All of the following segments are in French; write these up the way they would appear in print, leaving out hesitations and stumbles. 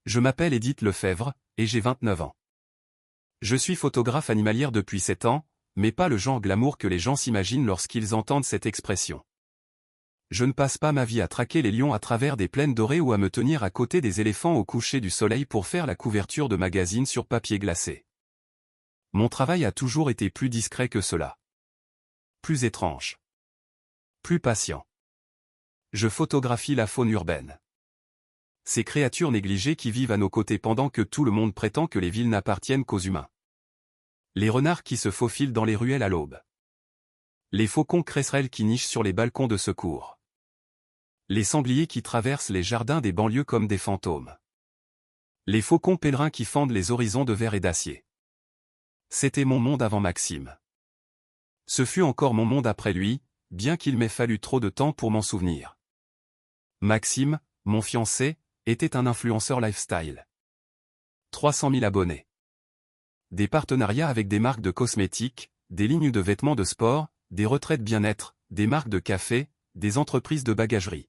Je m'appelle Edith Lefebvre, et j'ai 29 ans. Je suis photographe animalière depuis 7 ans, mais pas le genre glamour que les gens s'imaginent lorsqu'ils entendent cette expression. Je ne passe pas ma vie à traquer les lions à travers des plaines dorées ou à me tenir à côté des éléphants au coucher du soleil pour faire la couverture de magazines sur papier glacé. Mon travail a toujours été plus discret que cela. Plus étrange. Plus patient. Je photographie la faune urbaine. Ces créatures négligées qui vivent à nos côtés pendant que tout le monde prétend que les villes n'appartiennent qu'aux humains. Les renards qui se faufilent dans les ruelles à l'aube. Les faucons cresserelles qui nichent sur les balcons de secours. Les sangliers qui traversent les jardins des banlieues comme des fantômes. Les faucons pèlerins qui fendent les horizons de verre et d'acier. C'était mon monde avant Maxime. Ce fut encore mon monde après lui, bien qu'il m'ait fallu trop de temps pour m'en souvenir. Maxime, mon fiancé, était un influenceur lifestyle. 300 000 abonnés. Des partenariats avec des marques de cosmétiques, des lignes de vêtements de sport, des retraites bien-être, des marques de café, des entreprises de bagagerie.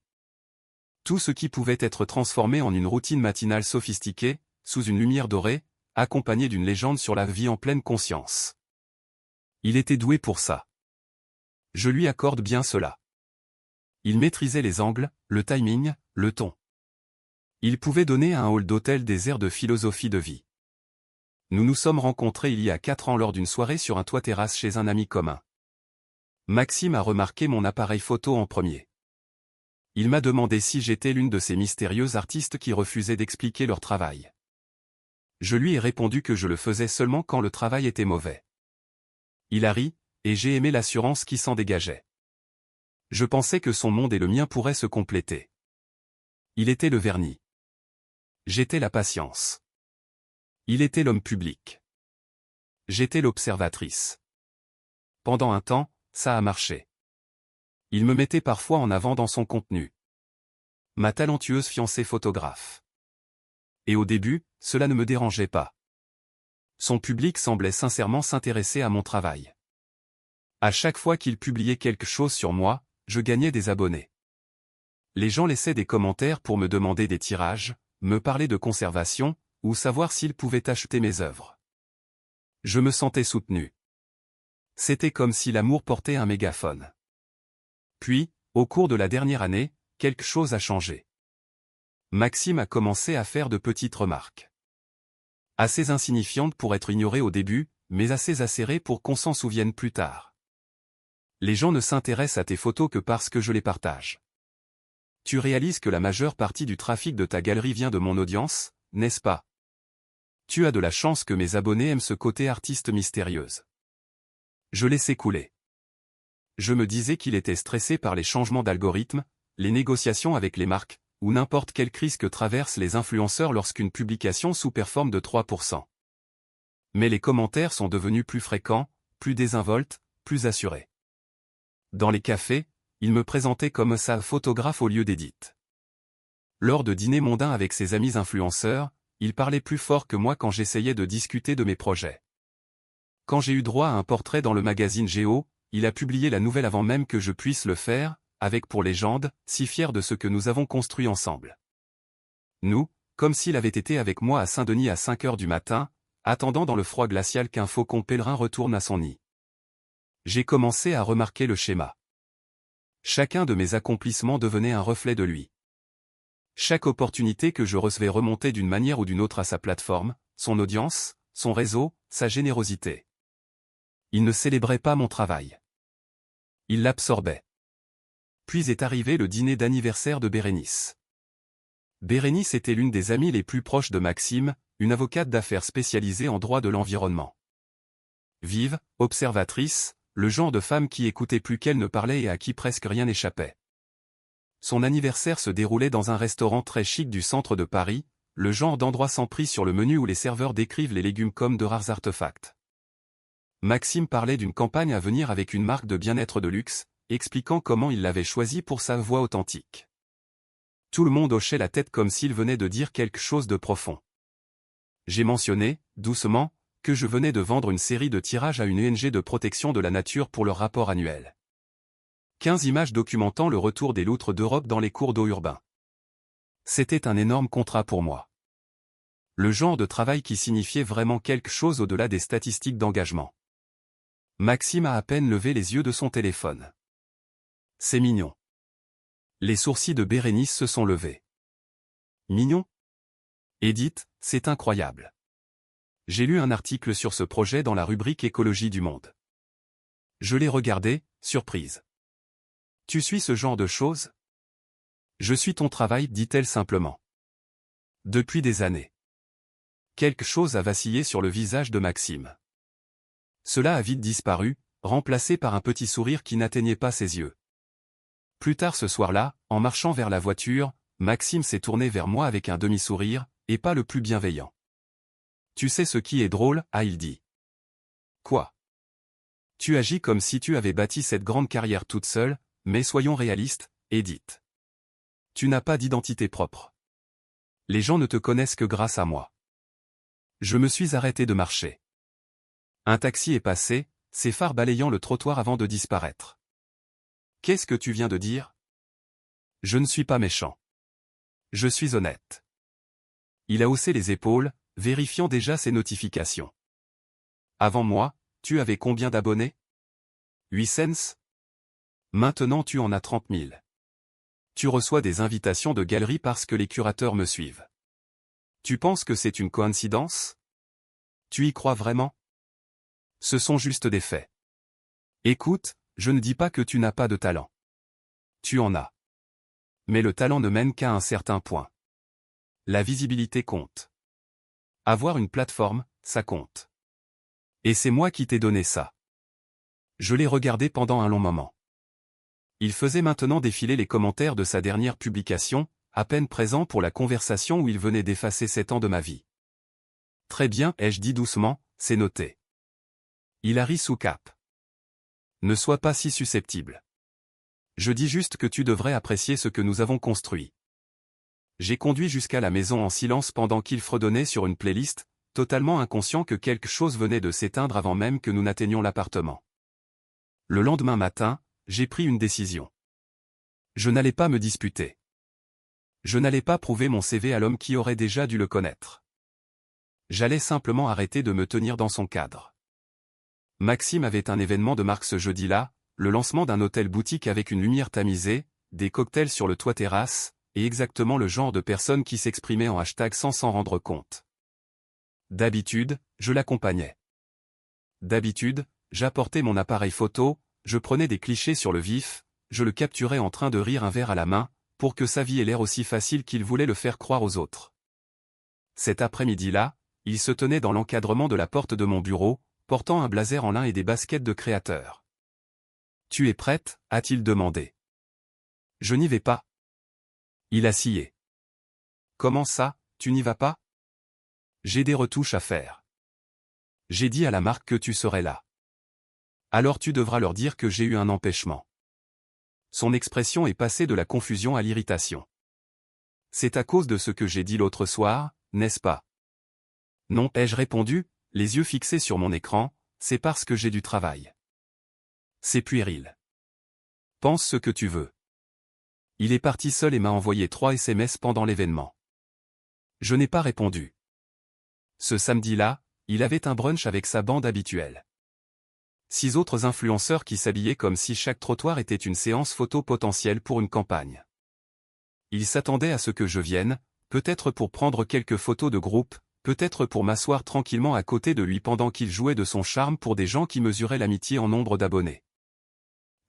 Tout ce qui pouvait être transformé en une routine matinale sophistiquée, sous une lumière dorée, accompagnée d'une légende sur la vie en pleine conscience. Il était doué pour ça. Je lui accorde bien cela. Il maîtrisait les angles, le timing, le ton. Il pouvait donner à un hall d'hôtel des airs de philosophie de vie. Nous nous sommes rencontrés il y a 4 ans lors d'une soirée sur un toit-terrasse chez un ami commun. Maxime a remarqué mon appareil photo en premier. Il m'a demandé si j'étais l'une de ces mystérieux artistes qui refusaient d'expliquer leur travail. Je lui ai répondu que je le faisais seulement quand le travail était mauvais. Il a ri, et j'ai aimé l'assurance qui s'en dégageait. Je pensais que son monde et le mien pourraient se compléter. Il était le vernis. J'étais la patience. Il était l'homme public. J'étais l'observatrice. Pendant un temps, ça a marché. Il me mettait parfois en avant dans son contenu. Ma talentueuse fiancée photographe. Et au début, cela ne me dérangeait pas. Son public semblait sincèrement s'intéresser à mon travail. À chaque fois qu'il publiait quelque chose sur moi, je gagnais des abonnés. Les gens laissaient des commentaires pour me demander des tirages, me parler de conservation, ou savoir s'ils pouvaient acheter mes œuvres. Je me sentais soutenu. C'était comme si l'amour portait un mégaphone. Puis, au cours de la dernière année, quelque chose a changé. Maxime a commencé à faire de petites remarques. Assez insignifiantes pour être ignorées au début, mais assez acérées pour qu'on s'en souvienne plus tard. Les gens ne s'intéressent à tes photos que parce que je les partage. Tu réalises que la majeure partie du trafic de ta galerie vient de mon audience, n'est-ce pas? Tu as de la chance que mes abonnés aiment ce côté artiste mystérieuse. Je laissais couler. Je me disais qu'il était stressé par les changements d'algorithme, les négociations avec les marques, ou n'importe quelle crise que traversent les influenceurs lorsqu'une publication sous-performe de 3%. Mais les commentaires sont devenus plus fréquents, plus désinvoltes, plus assurés. Dans les cafés, il me présentait comme sa photographe au lieu d'Edith. Lors de dîners mondains avec ses amis influenceurs, il parlait plus fort que moi quand j'essayais de discuter de mes projets. Quand j'ai eu droit à un portrait dans le magazine Géo, il a publié la nouvelle avant même que je puisse le faire, avec pour légende, si fier de ce que nous avons construit ensemble. Nous, comme s'il avait été avec moi à Saint-Denis à 5 heures du matin, attendant dans le froid glacial qu'un faucon pèlerin retourne à son nid. J'ai commencé à remarquer le schéma. Chacun de mes accomplissements devenait un reflet de lui. Chaque opportunité que je recevais remontait d'une manière ou d'une autre à sa plateforme, son audience, son réseau, sa générosité. Il ne célébrait pas mon travail. Il l'absorbait. Puis est arrivé le dîner d'anniversaire de Bérénice. Bérénice était l'une des amies les plus proches de Maxime, une avocate d'affaires spécialisée en droit de l'environnement. Vive, observatrice, le genre de femme qui écoutait plus qu'elle ne parlait et à qui presque rien n'échappait. Son anniversaire se déroulait dans un restaurant très chic du centre de Paris, le genre d'endroit sans prix sur le menu où les serveurs décrivent les légumes comme de rares artefacts. Maxime parlait d'une campagne à venir avec une marque de bien-être de luxe, expliquant comment il l'avait choisie pour sa voix authentique. Tout le monde hochait la tête comme s'il venait de dire quelque chose de profond. J'ai mentionné, doucement, que je venais de vendre une série de tirages à une ONG de protection de la nature pour leur rapport annuel. 15 images documentant le retour des loutres d'Europe dans les cours d'eau urbains. C'était un énorme contrat pour moi. Le genre de travail qui signifiait vraiment quelque chose au-delà des statistiques d'engagement. Maxime a à peine levé les yeux de son téléphone. C'est mignon. Les sourcils de Bérénice se sont levés. Mignon? Edith, c'est incroyable. J'ai lu un article sur ce projet dans la rubrique Écologie du Monde. Je l'ai regardé, surprise. Tu suis ce genre de choses? Je suis ton travail, dit-elle simplement. Depuis des années. Quelque chose a vacillé sur le visage de Maxime. Cela a vite disparu, remplacé par un petit sourire qui n'atteignait pas ses yeux. Plus tard ce soir-là, en marchant vers la voiture, Maxime s'est tourné vers moi avec un demi-sourire, et pas le plus bienveillant. Tu sais ce qui est drôle, a-t-il dit. Quoi? Tu agis comme si tu avais bâti cette grande carrière toute seule, mais soyons réalistes, Edith. Tu n'as pas d'identité propre. Les gens ne te connaissent que grâce à moi. Je me suis arrêté de marcher. Un taxi est passé, ses phares balayant le trottoir avant de disparaître. Qu'est-ce que tu viens de dire? Je ne suis pas méchant. Je suis honnête. Il a haussé les épaules, vérifiant déjà ses notifications. Avant moi, tu avais combien d'abonnés? 8 cents? Maintenant tu en as 30 000. Tu reçois des invitations de galeries parce que les curateurs me suivent. Tu penses que c'est une coïncidence? Tu y crois vraiment? Ce sont juste des faits. Écoute, je ne dis pas que tu n'as pas de talent. Tu en as. Mais le talent ne mène qu'à un certain point. La visibilité compte. Avoir une plateforme, ça compte. Et c'est moi qui t'ai donné ça. Je l'ai regardé pendant un long moment. Il faisait maintenant défiler les commentaires de sa dernière publication, à peine présent pour la conversation où il venait d'effacer 7 ans de ma vie. Très bien, ai-je dit doucement, c'est noté. Il a ri sous cape. Ne sois pas si susceptible. Je dis juste que tu devrais apprécier ce que nous avons construit. J'ai conduit jusqu'à la maison en silence pendant qu'il fredonnait sur une playlist, totalement inconscient que quelque chose venait de s'éteindre avant même que nous n'atteignions l'appartement. Le lendemain matin, j'ai pris une décision. Je n'allais pas me disputer. Je n'allais pas prouver mon CV à l'homme qui aurait déjà dû le connaître. J'allais simplement arrêter de me tenir dans son cadre. Maxime avait un événement de marque ce jeudi-là, le lancement d'un hôtel-boutique avec une lumière tamisée, des cocktails sur le toit terrasse, et exactement le genre de personne qui s'exprimait en hashtag sans s'en rendre compte. D'habitude, je l'accompagnais. D'habitude, j'apportais mon appareil photo, je prenais des clichés sur le vif, je le capturais en train de rire un verre à la main, pour que sa vie ait l'air aussi facile qu'il voulait le faire croire aux autres. Cet après-midi-là, il se tenait dans l'encadrement de la porte de mon bureau, portant un blazer en lin et des baskets de créateur. « Tu es prête ?» a-t-il demandé. « Je n'y vais pas. » Il a scié. « Comment ça, tu n'y vas pas? » J'ai des retouches à faire. J'ai dit à la marque que tu serais là. Alors tu devras leur dire que j'ai eu un empêchement. Son expression est passée de la confusion à l'irritation. C'est à cause de ce que j'ai dit l'autre soir, n'est-ce pas? Non, ai-je répondu, les yeux fixés sur mon écran, c'est parce que j'ai du travail. C'est puéril. Pense ce que tu veux. Il est parti seul et m'a envoyé 3 SMS pendant l'événement. Je n'ai pas répondu. Ce samedi-là, il avait un brunch avec sa bande habituelle. 6 autres influenceurs qui s'habillaient comme si chaque trottoir était une séance photo potentielle pour une campagne. Il s'attendait à ce que je vienne, peut-être pour prendre quelques photos de groupe, peut-être pour m'asseoir tranquillement à côté de lui pendant qu'il jouait de son charme pour des gens qui mesuraient l'amitié en nombre d'abonnés.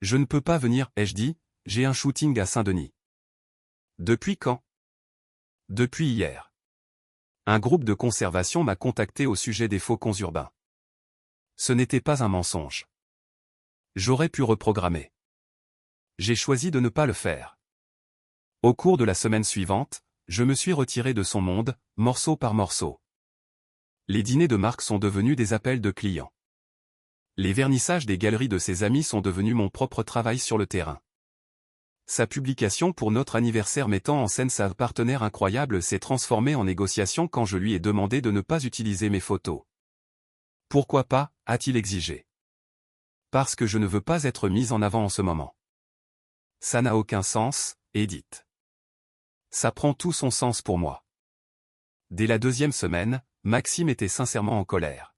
Je ne peux pas venir, ai-je dit, j'ai un shooting à Saint-Denis. Depuis quand? Depuis hier. Un groupe de conservation m'a contacté au sujet des faucons urbains. Ce n'était pas un mensonge. J'aurais pu reprogrammer. J'ai choisi de ne pas le faire. Au cours de la semaine suivante, je me suis retiré de son monde, morceau par morceau. Les dîners de marque sont devenus des appels de clients. Les vernissages des galeries de ses amis sont devenus mon propre travail sur le terrain. Sa publication pour notre anniversaire mettant en scène sa partenaire incroyable s'est transformée en négociation quand je lui ai demandé de ne pas utiliser mes photos. Pourquoi pas, a-t-il exigé. Parce que je ne veux pas être mise en avant en ce moment. Ça n'a aucun sens, Edith. Ça prend tout son sens pour moi. Dès la deuxième semaine, Maxime était sincèrement en colère.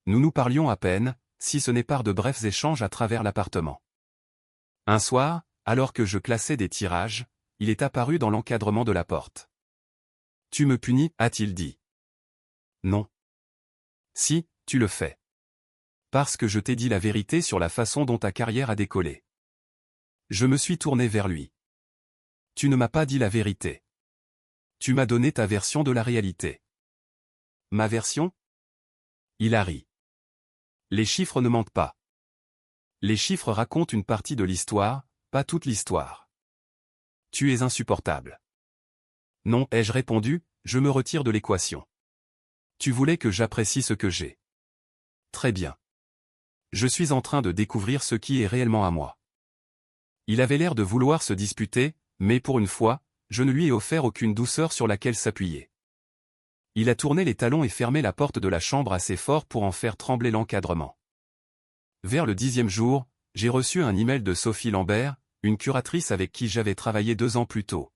Nous nous parlions à peine, si ce n'est par de brefs échanges à travers l'appartement. Un soir, alors que je classais des tirages, il est apparu dans l'encadrement de la porte. « Tu me punis » a-t-il dit. « Non. »« Si, tu le fais. Parce que je t'ai dit la vérité sur la façon dont ta carrière a décollé. » Je me suis tourné vers lui. « Tu ne m'as pas dit la vérité. Tu m'as donné ta version de la réalité. » « Ma version ?» Il a ri. « Les chiffres ne mentent pas. Les chiffres racontent une partie de l'histoire, pas toute l'histoire. Tu es insupportable. » « Non, ai-je répondu, je me retire de l'équation. Tu voulais que j'apprécie ce que j'ai. Très bien. Je suis en train de découvrir ce qui est réellement à moi. » Il avait l'air de vouloir se disputer, mais pour une fois, je ne lui ai offert aucune douceur sur laquelle s'appuyer. Il a tourné les talons et fermé la porte de la chambre assez fort pour en faire trembler l'encadrement. Vers le 10e jour, j'ai reçu un email de Sophie Lambert, une curatrice avec qui j'avais travaillé 2 ans plus tôt.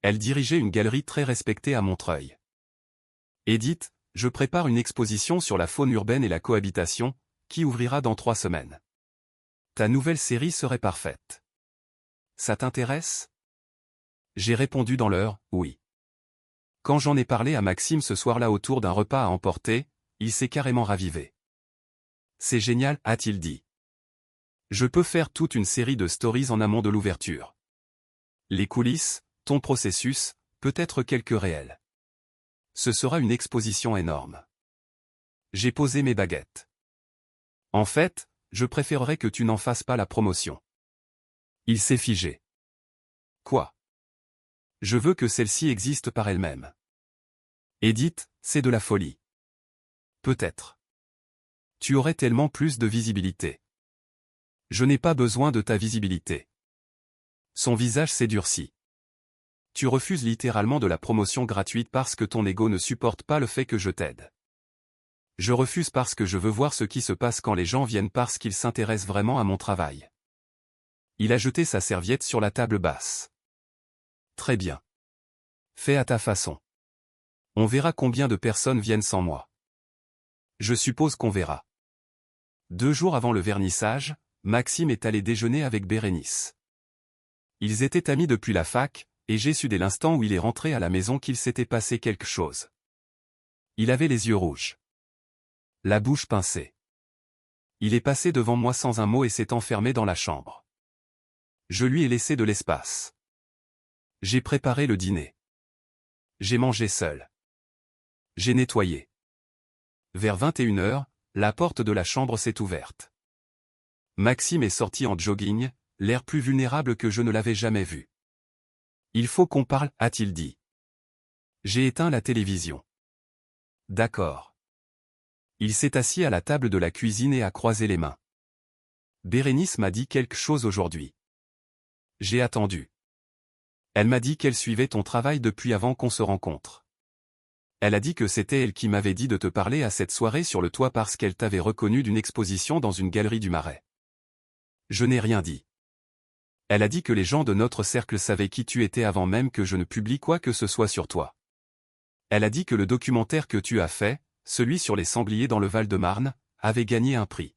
Elle dirigeait une galerie très respectée à Montreuil. « Edith, je prépare une exposition sur la faune urbaine et la cohabitation, qui ouvrira dans 3 semaines. Ta nouvelle série serait parfaite. Ça t'intéresse ?» J'ai répondu dans l'heure, oui. Quand j'en ai parlé à Maxime ce soir-là autour d'un repas à emporter, il s'est carrément ravivé. « C'est génial » a-t-il dit. « Je peux faire toute une série de stories en amont de l'ouverture. Les coulisses, ton processus, peut-être quelques réels. Ce sera une exposition énorme. » J'ai posé mes baguettes. « En fait, je préférerais que tu n'en fasses pas la promotion. » Il s'est figé. « Quoi ? Je veux que celle-ci existe par elle-même. » Edith, c'est de la folie. Peut-être. Tu aurais tellement plus de visibilité. Je n'ai pas besoin de ta visibilité. Son visage s'est durci. Tu refuses littéralement de la promotion gratuite parce que ton ego ne supporte pas le fait que je t'aide. Je refuse parce que je veux voir ce qui se passe quand les gens viennent parce qu'ils s'intéressent vraiment à mon travail. Il a jeté sa serviette sur la table basse. Très bien. Fais à ta façon. On verra combien de personnes viennent sans moi. Je suppose qu'on verra. 2 jours avant le vernissage, Maxime est allé déjeuner avec Bérénice. Ils étaient amis depuis la fac, et j'ai su dès l'instant où il est rentré à la maison qu'il s'était passé quelque chose. Il avait les yeux rouges. La bouche pincée. Il est passé devant moi sans un mot et s'est enfermé dans la chambre. Je lui ai laissé de l'espace. J'ai préparé le dîner. J'ai mangé seul. J'ai nettoyé. Vers 21h, la porte de la chambre s'est ouverte. Maxime est sorti en jogging, l'air plus vulnérable que je ne l'avais jamais vu. « Il faut qu'on parle » a-t-il dit. J'ai éteint la télévision. D'accord. Il s'est assis à la table de la cuisine et a croisé les mains. Bérénice m'a dit quelque chose aujourd'hui. J'ai attendu. Elle m'a dit qu'elle suivait ton travail depuis avant qu'on se rencontre. Elle a dit que c'était elle qui m'avait dit de te parler à cette soirée sur le toit parce qu'elle t'avait reconnu d'une exposition dans une galerie du Marais. Je n'ai rien dit. Elle a dit que les gens de notre cercle savaient qui tu étais avant même que je ne publie quoi que ce soit sur toi. Elle a dit que le documentaire que tu as fait, celui sur les sangliers dans le Val-de-Marne, avait gagné un prix.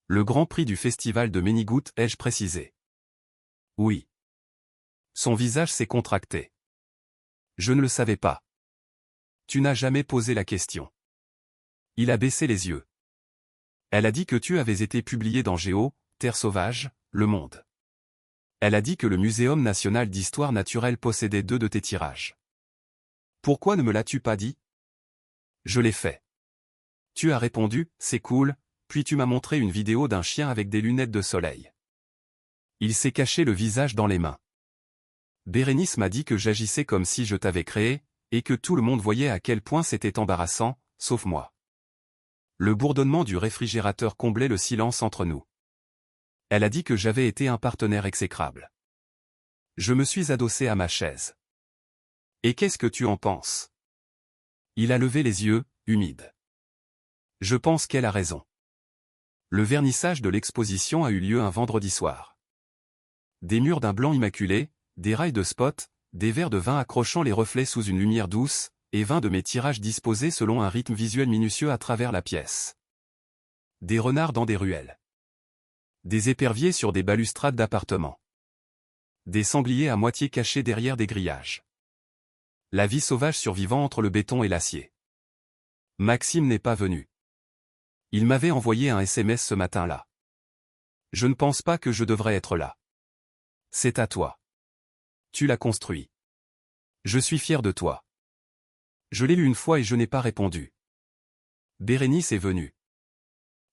Le grand prix du festival de Ménigoutte, ai-je précisé. Oui. Son visage s'est contracté. Je ne le savais pas. Tu n'as jamais posé la question. Il a baissé les yeux. Elle a dit que tu avais été publié dans Géo, Terre sauvage, Le Monde. Elle a dit que le Muséum national d'histoire naturelle possédait 2 de tes tirages. Pourquoi ne me l'as-tu pas dit? Je l'ai fait. Tu as répondu, c'est cool, puis tu m'as montré une vidéo d'un chien avec des lunettes de soleil. Il s'est caché le visage dans les mains. Bérénice m'a dit que j'agissais comme si je t'avais créé, et que tout le monde voyait à quel point c'était embarrassant, sauf moi. Le bourdonnement du réfrigérateur comblait le silence entre nous. Elle a dit que j'avais été un partenaire exécrable. Je me suis adossé à ma chaise. Et qu'est-ce que tu en penses? Il a levé les yeux, humides. Je pense qu'elle a raison. Le vernissage de l'exposition a eu lieu un vendredi soir. Des murs d'un blanc immaculé, des rails de spot, des verres de vin accrochant les reflets sous une lumière douce, et 20 de mes tirages disposés selon un rythme visuel minutieux à travers la pièce. Des renards dans des ruelles. Des éperviers sur des balustrades d'appartements. Des sangliers à moitié cachés derrière des grillages. La vie sauvage survivant entre le béton et l'acier. Maxime n'est pas venu. Il m'avait envoyé un SMS ce matin-là. Je ne pense pas que je devrais être là. C'est à toi. Tu l'as construit. Je suis fier de toi. Je l'ai lu une fois et je n'ai pas répondu. Bérénice est venue.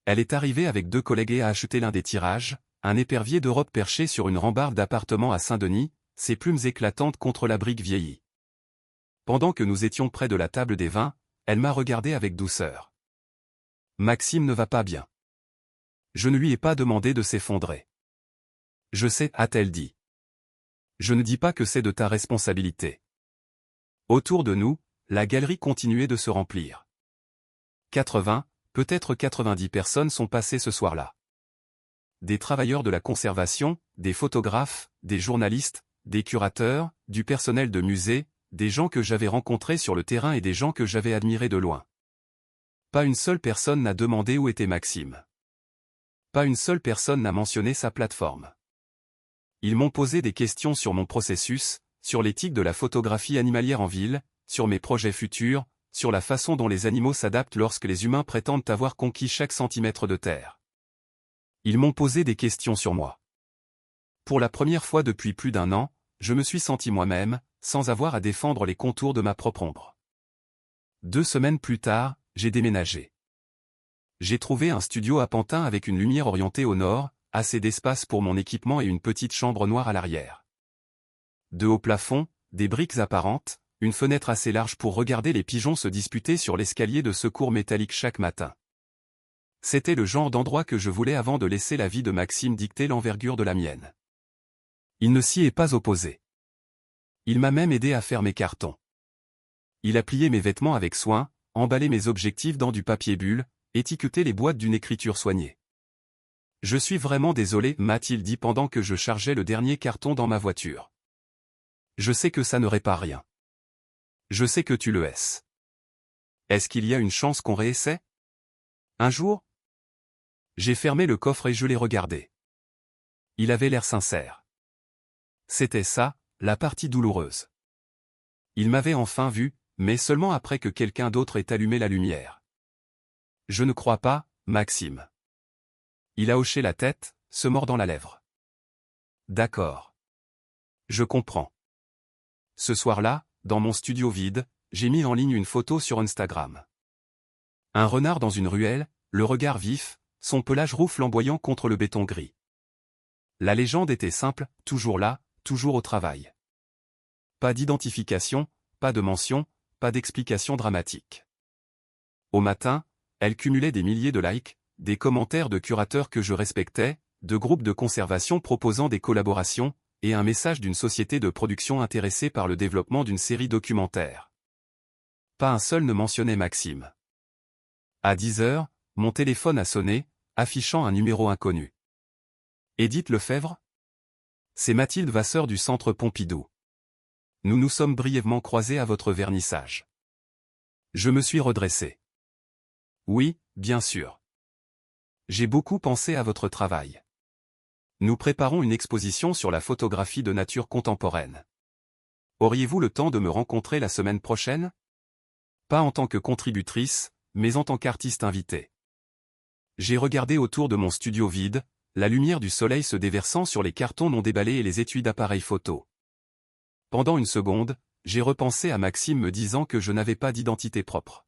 Elle est arrivée avec 2 collègues et a acheté l'un des tirages, un épervier d'Europe perché sur une rambarde d'appartement à Saint-Denis, ses plumes éclatantes contre la brique vieillie. Pendant que nous étions près de la table des vins, elle m'a regardé avec douceur. Maxime ne va pas bien. Je ne lui ai pas demandé de s'effondrer. Je sais, a-t-elle dit. Je ne dis pas que c'est de ta responsabilité. Autour de nous, la galerie continuait de se remplir. 80, peut-être 90 personnes sont passées ce soir-là. Des travailleurs de la conservation, des photographes, des journalistes, des curateurs, du personnel de musée, des gens que j'avais rencontrés sur le terrain et des gens que j'avais admirés de loin. Pas une seule personne n'a demandé où était Maxime. Pas une seule personne n'a mentionné sa plateforme. Ils m'ont posé des questions sur mon processus, sur l'éthique de la photographie animalière en ville, sur mes projets futurs, sur la façon dont les animaux s'adaptent lorsque les humains prétendent avoir conquis chaque centimètre de terre. Ils m'ont posé des questions sur moi. Pour la première fois depuis plus d'1 an, je me suis senti moi-même, sans avoir à défendre les contours de ma propre ombre. 2 semaines plus tard, j'ai déménagé. J'ai trouvé un studio à Pantin avec une lumière orientée au nord, assez d'espace pour mon équipement et une petite chambre noire à l'arrière. De haut plafond, des briques apparentes, une fenêtre assez large pour regarder les pigeons se disputer sur l'escalier de secours métallique chaque matin. C'était le genre d'endroit que je voulais avant de laisser la vie de Maxime dicter l'envergure de la mienne. Il ne s'y est pas opposé. Il m'a même aidé à faire mes cartons. Il a plié mes vêtements avec soin, emballé mes objectifs dans du papier bulle, étiqueté les boîtes d'une écriture soignée. Je suis vraiment désolé, m'a-t-il dit pendant que je chargeais le dernier carton dans ma voiture. Je sais que ça ne répare rien. Je sais que tu le hais. Est-ce qu'il y a une chance qu'on réessaie? Un jour? J'ai fermé le coffre et je l'ai regardé. Il avait l'air sincère. C'était ça, la partie douloureuse. Il m'avait enfin vu, mais seulement après que quelqu'un d'autre ait allumé la lumière. Je ne crois pas, Maxime. Il a hoché la tête, se mordant la lèvre. D'accord. Je comprends. Ce soir-là, dans mon studio vide, j'ai mis en ligne une photo sur Instagram. Un renard dans une ruelle, le regard vif, son pelage roux flamboyant contre le béton gris. La légende était simple, toujours là, toujours au travail. Pas d'identification, pas de mention, pas d'explication dramatique. Au matin, elle cumulait des milliers de likes, des commentaires de curateurs que je respectais, de groupes de conservation proposant des collaborations, et un message d'une société de production intéressée par le développement d'une série documentaire. Pas un seul ne mentionnait Maxime. À 10 heures, mon téléphone a sonné, affichant un numéro inconnu. Édith Lefebvre? C'est Mathilde Vasseur du Centre Pompidou. Nous nous sommes brièvement croisés à votre vernissage. Je me suis redressé. Oui, bien sûr. J'ai beaucoup pensé à votre travail. Nous préparons une exposition sur la photographie de nature contemporaine. Auriez-vous le temps de me rencontrer la semaine prochaine? Pas en tant que contributrice, mais en tant qu'artiste invité. J'ai regardé autour de mon studio vide, la lumière du soleil se déversant sur les cartons non déballés et les étuis d'appareils photo. Pendant une seconde, j'ai repensé à Maxime me disant que je n'avais pas d'identité propre.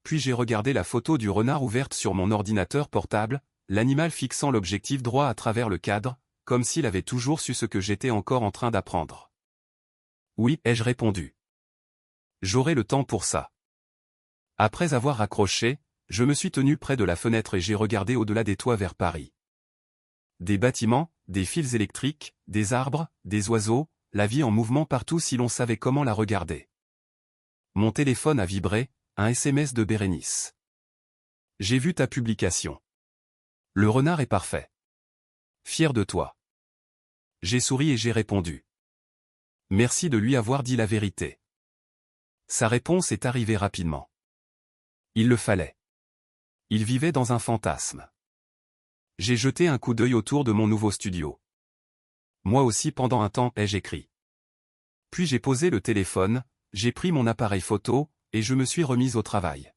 Puis j'ai regardé la photo du renard ouverte sur mon ordinateur portable, l'animal fixant l'objectif droit à travers le cadre, comme s'il avait toujours su ce que j'étais encore en train d'apprendre. Oui, ai-je répondu. J'aurai le temps pour ça. Après avoir raccroché, je me suis tenu près de la fenêtre et j'ai regardé au-delà des toits vers Paris. Des bâtiments, des fils électriques, des arbres, des oiseaux, la vie en mouvement partout si l'on savait comment la regarder. Mon téléphone a vibré, un SMS de Bérénice. J'ai vu ta publication. Le renard est parfait. Fier de toi. J'ai souri et j'ai répondu. Merci de lui avoir dit la vérité. Sa réponse est arrivée rapidement. Il le fallait. Il vivait dans un fantasme. J'ai jeté un coup d'œil autour de mon nouveau studio. Moi aussi pendant un temps, ai-je écrit. Puis j'ai posé le téléphone, j'ai pris mon appareil photo, et je me suis remise au travail.